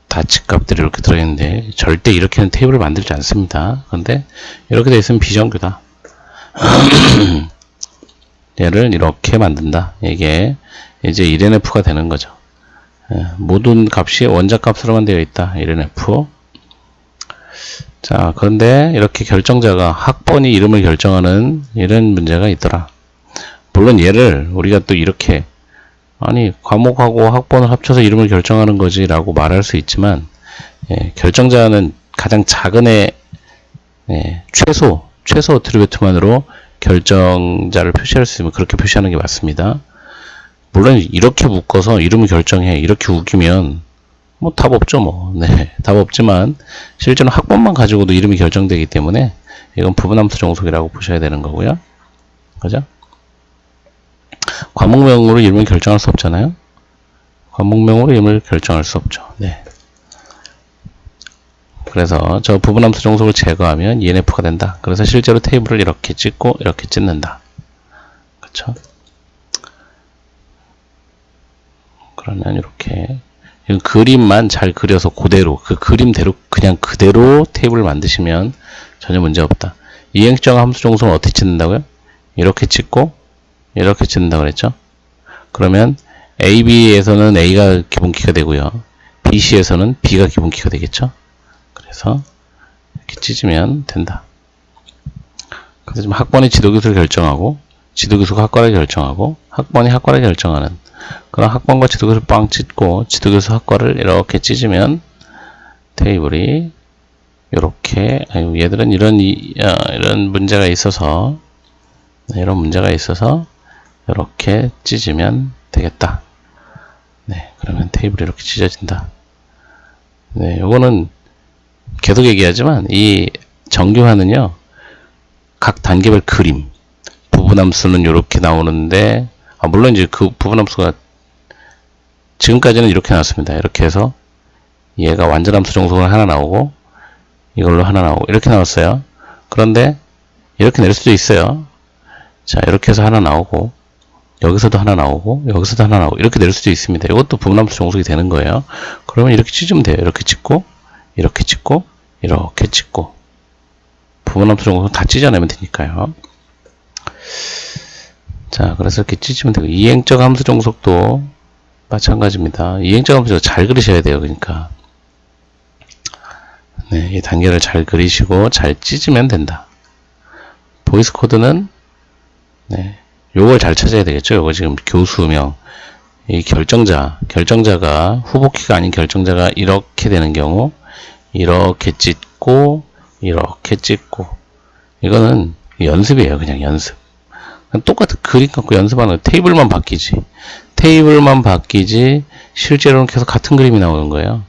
다치값들이 이렇게 들어있는데 절대 이렇게는 테이블을 만들지 않습니다. 그런데 이렇게 되어 있으면 비정규다. 얘를 이렇게 만든다. 이게 이제 1NF가 되는 거죠. 모든 값이 원자 값으로만 되어 있다. 1NF. 자, 그런데 이렇게 결정자가 학번이 이름을 결정하는 이런 문제가 있더라. 물론 얘를 우리가 또 이렇게 아니 과목하고 학번을 합쳐서 이름을 결정하는 거지 라고 말할 수 있지만 결정자는 가장 작은 최소 어트리뷰트만으로 결정자를 표시할 수 있으면 그렇게 표시하는 게 맞습니다. 물론 이렇게 묶어서 이름을 결정해 이렇게 우기면 뭐 답 없죠 뭐. 네, 답 없지만 실제로 학번만 가지고도 이름이 결정되기 때문에 이건 부분함수 종속이라고 보셔야 되는 거고요. 그죠? 과목명으로 이름을 결정할 수 없잖아요. 과목명으로 이름을 결정할 수 없죠. 네. 그래서 저 부분함수 종속을 제거하면 ENF가 된다. 그래서 실제로 테이블을 이렇게 찍고 이렇게 찢는다. 그렇죠? 그러면 이렇게 그림만 잘 그려서 그대로 그 그림대로 그냥 그대로 테이블을 만드시면 전혀 문제 없다. 이행적 함수 종속은 어떻게 찢는다고요? 이렇게 찢고 이렇게 찢는다고 그랬죠? 그러면 AB에서는 A가 기본키가 되고요. BC에서는 B가 기본키가 되겠죠? 그래서 이렇게 찢으면 된다. 그래서 지금 학번이 지도교수를 결정하고 지도교수가 학과를 결정하고 학번이 학과를 결정하는 그런 학번과 지도교수 빵 찢고 지도교수 학과를 이렇게 찢으면 테이블이 이렇게 얘들은 이런 문제가 있어서 이렇게 찢으면 되겠다. 네, 그러면 테이블이 이렇게 찢어진다. 네, 요거는 계속 얘기하지만 이 정규화는요 각 단계별 그림 부분함수는 이렇게 나오는데 물론 이제 그 부분함수가 지금까지는 이렇게 나왔습니다. 이렇게 해서 얘가 완전함수 종속을 하나 나오고 이걸로 하나 나오고 이렇게 나왔어요. 그런데 이렇게 낼 수도 있어요. 자, 이렇게 해서 하나 나오고 여기서도 하나 나오고 여기서도 하나 나오고 이렇게 낼 수도 있습니다. 이것도 부분함수 종속이 되는 거예요. 그러면 이렇게 찢으면 돼요. 이렇게 찢고 이렇게 찢고 이렇게 찢고 부분함수 종속을 다 찢어내면 되니까요. 자, 그래서 이렇게 찢으면 되고 이행적 함수 종속도 마찬가지입니다. 이행적 함수 잘 그리셔야 돼요. 그러니까 네, 이 단계를 잘 그리시고 잘 찢으면 된다. 보이스 코드는 네, 요걸 잘 찾아야 되겠죠. 요거 지금 교수명 이 결정자가 후보키가 아닌 결정자가 이렇게 되는 경우 이렇게 찢고 이렇게 찢고 이거는 연습이에요. 그냥 연습. 똑같은 그림 갖고 연습하는 테이블만 바뀌지 실제로는 계속 같은 그림이 나오는 거예요.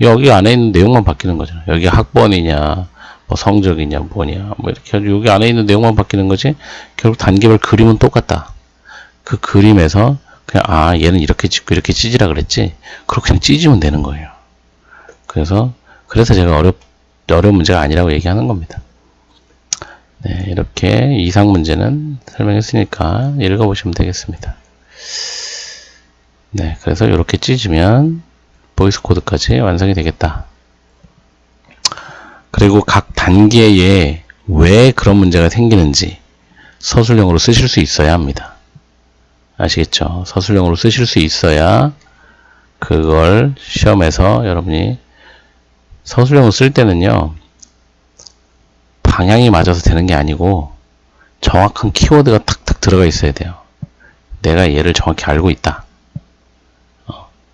여기 안에 있는 내용만 바뀌는 거잖아요. 여기 학번이냐 뭐 성적이냐 뭐냐 뭐 이렇게 여기 안에 있는 내용만 바뀌는 거지 결국 단계별 그림은 똑같다. 그 그림에서 그냥 얘는 이렇게 찢고 이렇게 찢으라 그랬지 그렇게 그냥 찢으면 되는 거예요. 그래서 제가 어려운 문제가 아니라고 얘기하는 겁니다. 네, 이렇게 이상 문제는 설명했으니까 읽어보시면 되겠습니다. 네, 그래서 이렇게 찢으면 보이스 코드까지 완성이 되겠다. 그리고 각 단계에 왜 그런 문제가 생기는지 서술형으로 쓰실 수 있어야 합니다. 아시겠죠? 서술형으로 쓰실 수 있어야 그걸 시험에서 여러분이 서술형으로 쓸 때는요 방향이 맞아서 되는 게 아니고 정확한 키워드가 탁탁 들어가 있어야 돼요. 내가 얘를 정확히 알고 있다.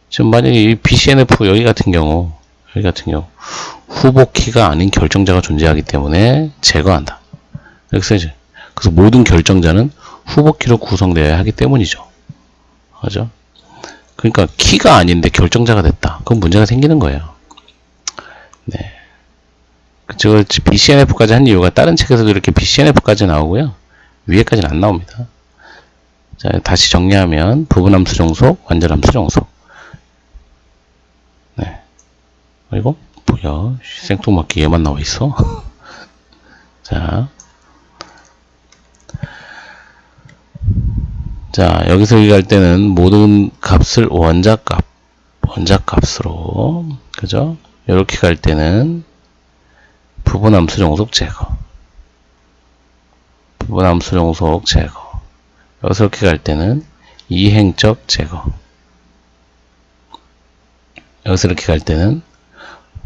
지금 만약에 이 BCNF 여기 같은 경우 후보키가 아닌 결정자가 존재하기 때문에 제거한다. 이렇게 써야지. 그래서 모든 결정자는 후보키로 구성되어야 하기 때문이죠. 그죠? 그러니까 키가 아닌데 결정자가 됐다. 그럼 문제가 생기는 거예요. 네. 저걸 BCNF까지 한 이유가 다른 책에서도 이렇게 BCNF까지 나오고요. 위에까지는 안 나옵니다. 자, 다시 정리하면 부분함수 종속, 완전함수 종속. 이거 뭐야? 생뚱맞게 얘만 나와 있어. 자, 여기서 여기 갈 때는 모든 값을 원자값으로, 그죠? 이렇게 갈 때는 부분함수 종속 제거. 부분함수 종속 제거. 여기서 이렇게 갈 때는 이행적 제거. 여기서 이렇게 갈 때는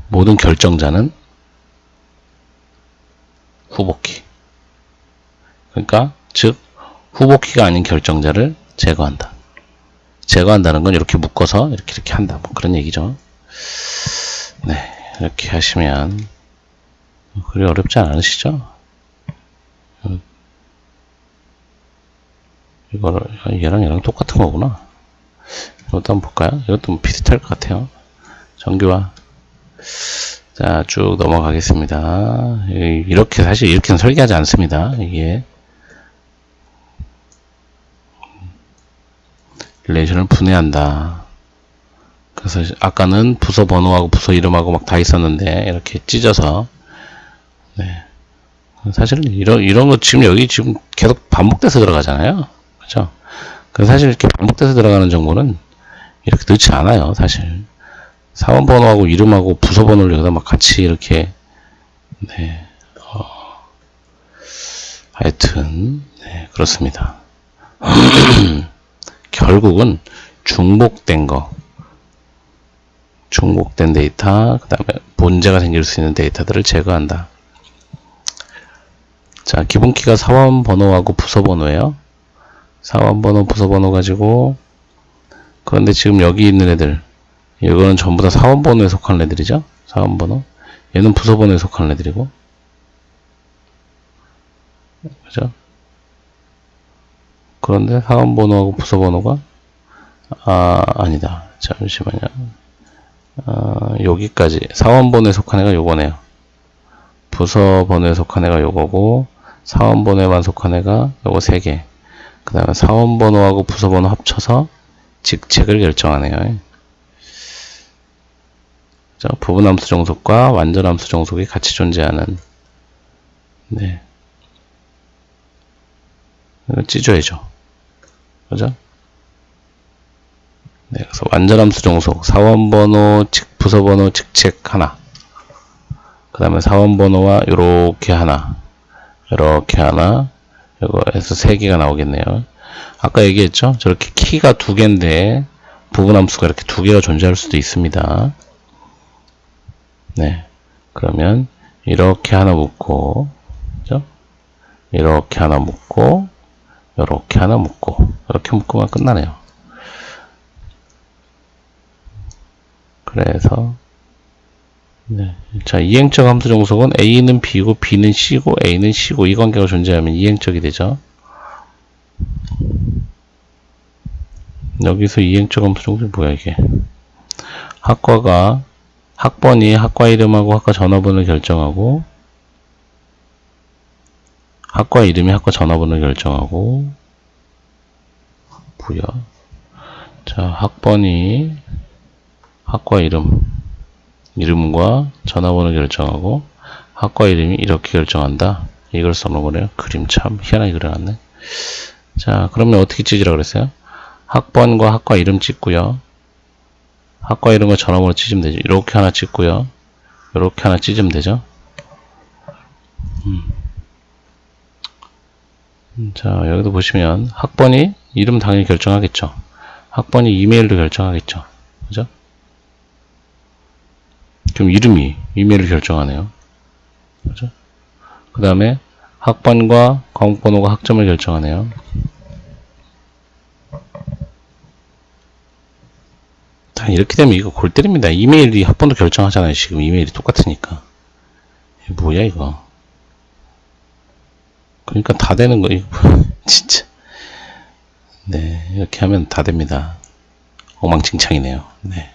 모든 결정자는 후보키. 그러니까 즉 후보키가 아닌 결정자를 제거한다. 제거한다는 건 이렇게 묶어서 이렇게 한다. 뭐 그런 얘기죠. 네, 이렇게 하시면 그리 어렵지 않으시죠? 이거를 얘랑 똑같은 거구나. 이것도 한번 볼까요? 이것도 비슷할 것 같아요. 정규화. 자, 쭉 넘어가겠습니다. 이렇게 사실 이렇게는 설계하지 않습니다. 이게 릴레이션을 분해한다. 그래서 아까는 부서 번호하고 부서 이름하고 막 다 있었는데 이렇게 찢어서, 네. 사실은 이런 거 지금 여기 지금 계속 반복돼서 들어가잖아요. 그죠? 그래서 사실 이렇게 반복돼서 들어가는 정보는 이렇게 넣지 않아요. 사실 사원 번호하고 이름하고 부서 번호를 여기다 막 같이 이렇게, 네. 하여튼 네, 그렇습니다. 결국은 중복된 데이터, 그 다음에 문제가 생길 수 있는 데이터들을 제거한다. 자, 기본키가 사원 번호하고 부서 번호예요. 사원 번호, 부서 번호 가지고, 그런데 지금 여기 있는 애들, 이거는 전부 다 사원 번호에 속하는 애들이죠. 사원 번호. 얘는 부서 번호에 속하는 애들이고, 그죠? 그런데 사원 번호하고 부서 번호가 아니다. 잠시만요. 여기까지 사원 번호에 속한 애가 요거네요. 부서 번호에 속한 애가 요거고, 사원 번호에만 속한 애가 요거 3개. 그 다음에 사원 번호하고 부서 번호 합쳐서 직책을 결정하네요. 자, 부분함수 종속과 완전함수 종속이 같이 존재하는, 네. 이거 찢어야죠. 그죠? 네, 그래서 완전함수 종속, 사원번호, 부서번호, 직책 하나. 그 다음에 사원번호와 요렇게 하나. 이거에서 3개가 나오겠네요. 아까 얘기했죠? 저렇게 키가 2개인데, 부분함수가 이렇게 2개가 존재할 수도 있습니다. 네. 그러면, 이렇게 하나 묶고, 그죠? 이렇게 하나 묶고, 이렇게 하나 묶고, 이렇게 묶으면 끝나네요. 그래서, 네. 자, 이행적 함수 종속은 A는 B고, B는 C고, A는 C고, 이 관계가 존재하면 이행적이 되죠. 여기서 이행적 함수 종속이 뭐야, 이게? 학번이 학과 이름하고 학과 전화번호를 결정하고, 학과 이름이 학과 전화번호를 결정하고, 뭐야? 자, 학번이 학과 이름과 전화번호를 결정하고, 학과 이름이 이렇게 결정한다. 이걸 써놓으래요. 그림 참 희한하게 그려놨네. 자, 그러면 어떻게 찢으라 그랬어요? 학번과 학과 이름 찍고요. 학과 이름과 전화번호 찢으면 되죠. 이렇게 하나 찍고요. 이렇게 하나 찢으면 되죠. 자, 여기도 보시면 학번이 이름 당연히 결정하겠죠. 학번이 이메일도 결정하겠죠. 그죠? 그럼 이름이 이메일을 결정하네요. 그죠? 그 다음에 학번과 과목번호가 학점을 결정하네요. 이렇게 되면 이거 골 때립니다. 이메일이 학번도 결정하잖아요. 지금 이메일이 똑같으니까. 뭐야 이거. 그러니까 다 되는 거 이거 진짜. 네, 이렇게 하면 다 됩니다. 엉망진창이네요. 네.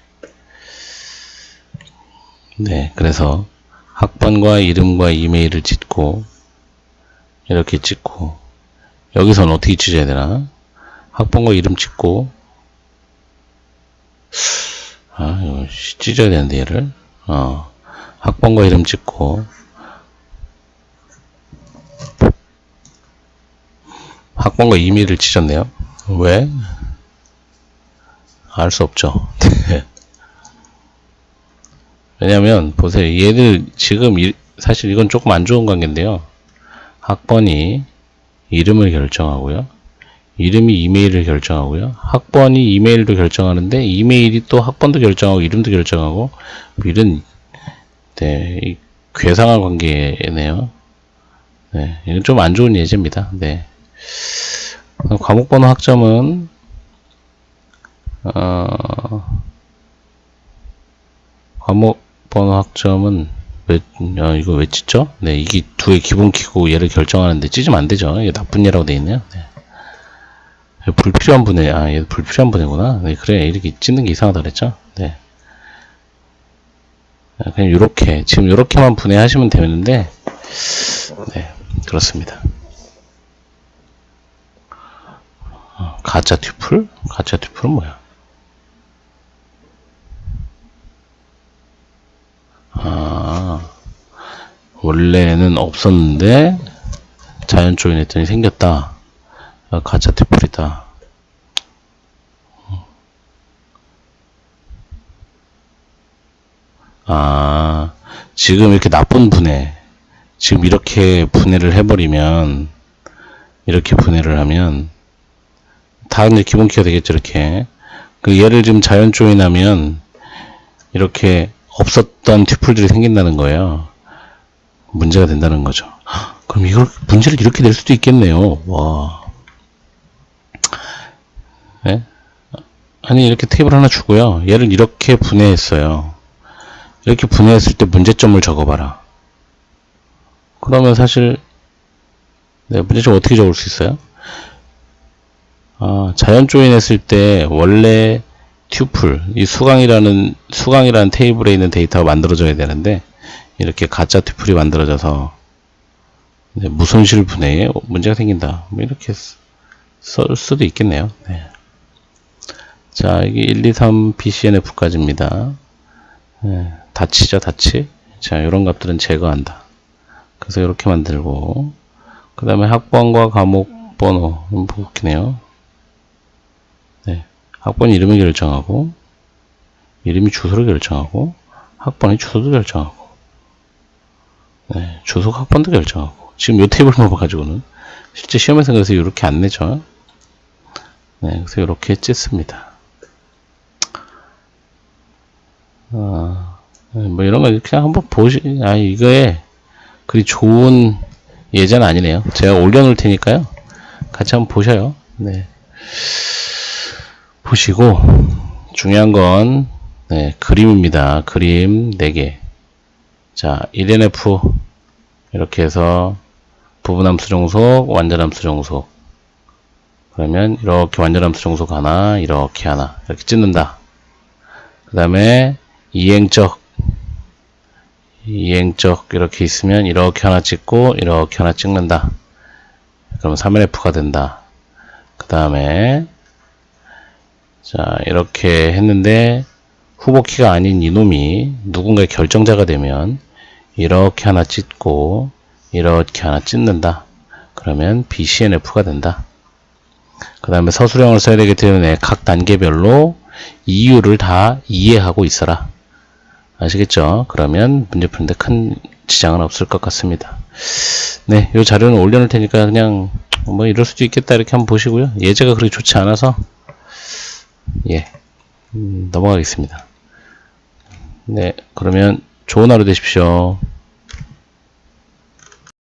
네, 그래서 학번과 이름과 이메일을 찢고 이렇게 찢고, 여기서는 어떻게 찢어야 되나? 학번과 이름 찢고, 이거 찢어야 되는데 얘를 학번과 이름 찍고, 학번과 이메일을 찢었네요. 왜? 알 수 없죠. 왜냐면 보세요. 얘들 지금 사실 이건 조금 안 좋은 관계인데요. 학번이 이름을 결정하고요. 이름이 이메일을 결정하고요. 학번이 이메일도 결정하는데 이메일이 또 학번도 결정하고 이름도 결정하고 이런 이 괴상한 관계네요. 네, 이건 좀 안 좋은 예제입니다. 네. 과목번호 학점은 과목번호 학점은 이거 왜 찢죠? 네, 이게 두의 기본 키고 얘를 결정하는데 찢으면 안 되죠. 이게 나쁜 예라고 되어 있네요. 네. 불필요한 분해, 얘 불필요한 분해구나. 네, 그래, 이렇게 찢는 게 이상하다 그랬죠? 네. 그냥 요렇게, 지금 요렇게만 분해하시면 되는데, 네, 그렇습니다. 가짜 튜플? 가짜 튜플은 뭐야? 원래는 없었는데, 자연 조인했더니 생겼다. 가짜 튜플이다. 지금 이렇게 나쁜 분해, 지금 이렇게 분해를 해버리면, 이렇게 분해를 하면, 다 이제 기본 키가 되겠죠, 이렇게. 그 얘를 지금 자연 조인하면, 이렇게 없었던 튜플들이 생긴다는 거예요. 문제가 된다는 거죠. 그럼 이걸, 문제를 이렇게 낼 수도 있겠네요. 와. 네? 아니, 이렇게 테이블 하나 주고요. 얘를 이렇게 분해했어요. 이렇게 분해했을 때 문제점을 적어봐라. 그러면 사실, 네, 문제점 어떻게 적을 수 있어요? 자연 조인했을 때 원래 튜플, 이 수강이라는 테이블에 있는 데이터가 만들어져야 되는데, 이렇게 가짜 튜플이 만들어져서, 무손실 분해에 문제가 생긴다. 뭐 이렇게 쓸 수도 있겠네요. 네. 자, 이게 1, 2, 3 BCNF까지입니다. 네, 다치죠, 다치. 자, 이런 값들은 제거한다. 그래서 이렇게 만들고, 그 다음에 학번과 과목 번호, 웃기네요. 네, 학번 이름을 결정하고, 이름이 주소를 결정하고, 학번이 주소도 결정하고, 네, 주소 학번도 결정하고. 지금 이 테이블만 봐가지고는 실제 시험에서 그래서 이렇게 안 내죠. 네, 그래서 이렇게 찢습니다. 뭐 이런 거 그냥 한번 이거에 그리 좋은 예제는 아니네요. 제가 올려놓을 테니까요. 같이 한번 보셔요. 네. 보시고, 중요한 건, 네, 그림입니다. 그림 4개. 자, 1NF. 이렇게 해서, 부분함수 종속, 완전함수 종속. 그러면, 이렇게 완전함수 종속 하나, 이렇게 하나. 이렇게 찢는다. 그 다음에, 이행적 이렇게 있으면 이렇게 하나 찍고 이렇게 하나 찍는다. 그러면 3NF가 된다. 그 다음에 자 이렇게 했는데 후보키가 아닌 이놈이 누군가의 결정자가 되면 이렇게 하나 찍고 이렇게 하나 찍는다. 그러면 BCNF가 된다. 그 다음에 서술형을 써야 되기 때문에 각 단계별로 이유를 다 이해하고 있어라. 아시겠죠? 그러면 문제 푸는데 큰 지장은 없을 것 같습니다. 네, 이 자료는 올려놓을 테니까 그냥 뭐 이럴 수도 있겠다 이렇게 한번 보시고요. 예제가 그렇게 좋지 않아서 넘어가겠습니다. 네, 그러면 좋은 하루 되십시오.